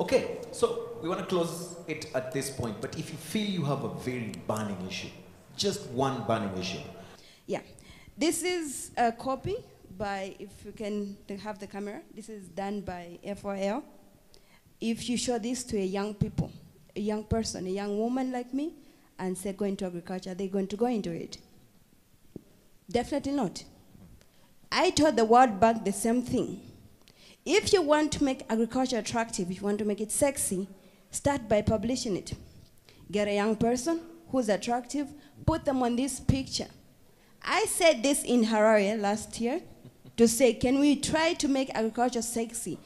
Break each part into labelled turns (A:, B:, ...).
A: Okay, so we want to close it at this point, but if you feel you have a very burning issue, just one burning issue.
B: Yeah, this is a copy by, if you can have the camera, this is done by S3KS. If you show this to a young person, a young woman like me, and say go into agriculture, they're going to go into it? Definitely not. I told the World Bank the same thing. If you want to make agriculture attractive, if you want to make it sexy, start by publishing it. Get a young person who's attractive, put them on this picture. I said this in Harare last year to say, can we try to make agriculture sexy?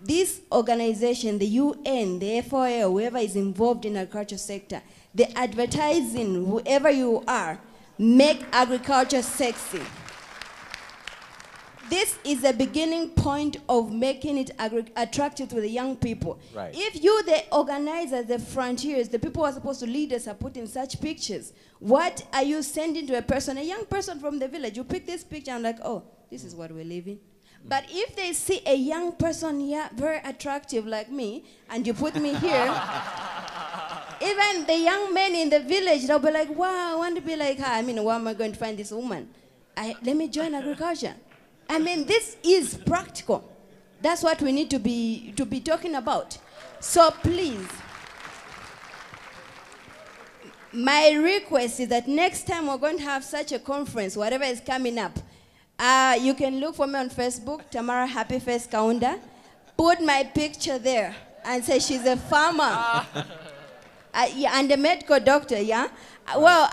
B: This organization, the UN, the S3KS, whoever is involved in the agriculture sector, the advertising, whoever you are, make agriculture sexy. This is the beginning point of making it attractive to the young people.
A: Right.
B: If you, the organizers, the frontiers, the people who are supposed to lead us are putting such pictures, what are you sending to a person, a young person from the village? You pick this picture and like, oh, this is what we're living. But if they see a young person here, very attractive like me, and you put me here, even the young men in the village, they'll be like, wow, I want to be like her. I mean, where am I going to find this woman? Let me join agriculture. I mean, this is practical. That's what we need to be talking about. So please, my request is that next time we're going to have such a conference, whatever is coming up, you can look for me on Facebook, Tamara Happy Face Kaunda. Put my picture there and say she's a farmer. Yeah, and a medical doctor, yeah? Well,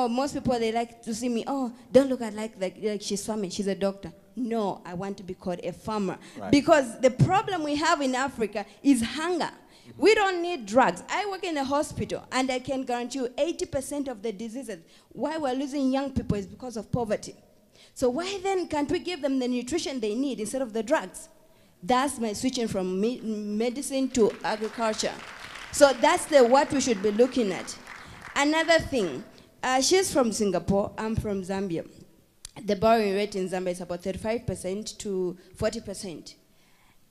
B: most people, they like to see me, oh, don't look at like she's farming, she's a doctor. No, I want to be called a farmer. Right. Because the problem we have in Africa is hunger. We don't need drugs. I work in a hospital, and I can guarantee you 80% of the diseases, why we're losing young people is because of poverty. So why then can't we give them the nutrition they need instead of the drugs? That's my switching from medicine to agriculture. So that's what we should be looking at. Another thing, she's from Singapore, I'm from Zambia. The borrowing rate in Zambia is about 35% to 40%.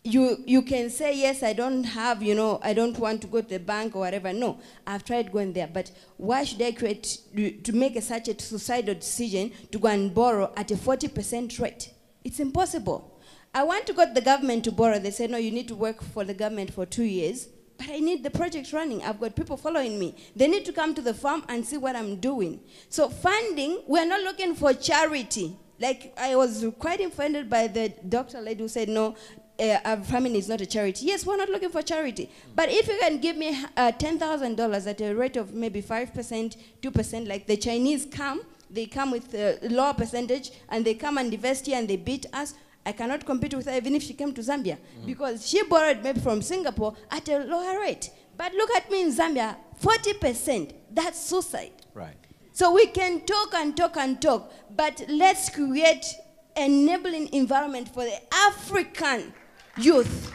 B: You can say, yes, I don't have, I don't want to go to the bank or whatever. No, I've tried going there. But why should I to make such a suicidal decision to go and borrow at a 40% rate? It's impossible. I want to go to the government to borrow. They say, no, you need to work for the government for 2 years. But I need the project running. I've got people following me. They need to come to the farm and see what I'm doing. So funding, we're not looking for charity. Like, I was quite offended by the doctor lady who said, no, farming is not a charity. Yes, we're not looking for charity. But if you can give me $10,000 at a rate of maybe 5%, 2%, like the Chinese come, they come with a lower percentage, and they come and invest here and they beat us, I cannot compete with her even if she came to Zambia, because she borrowed maybe from Singapore at a lower rate. But look at me in Zambia, 40%, that's suicide.
A: Right.
B: So we can talk and talk and talk, but let's create an enabling environment for the African youth.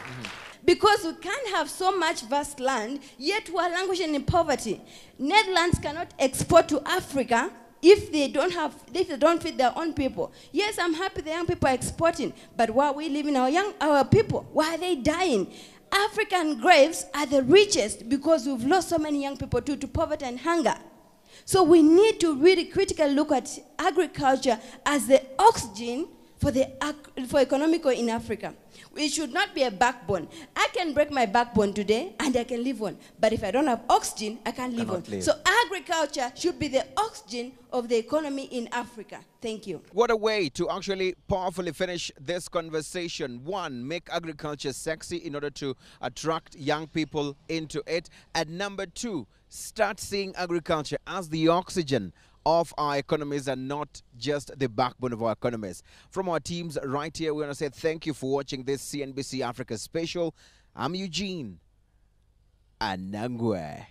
B: Because we can't have so much vast land, yet we are languishing in poverty. Netherlands cannot export to Africa if they don't feed their own people. Yes, I'm happy the young people are exporting, but why are we leaving our people? Why are they dying? African graves are the richest because we've lost so many young people to poverty and hunger. So we need to really critically look at agriculture as the oxygen for economical in Africa. It should not be a backbone. I can break my backbone today and I can live on. But if I don't have oxygen, I can't live on. So agriculture should be the oxygen of the economy in Africa. Thank you.
C: What a way to actually powerfully finish this conversation. One, make agriculture sexy in order to attract young people into it. And number two, start seeing agriculture as the oxygen of our economies and not just the backbone of our economies. From our teams right here, we want to say thank you for watching this CNBC Africa special. I'm Eugene Anangwe.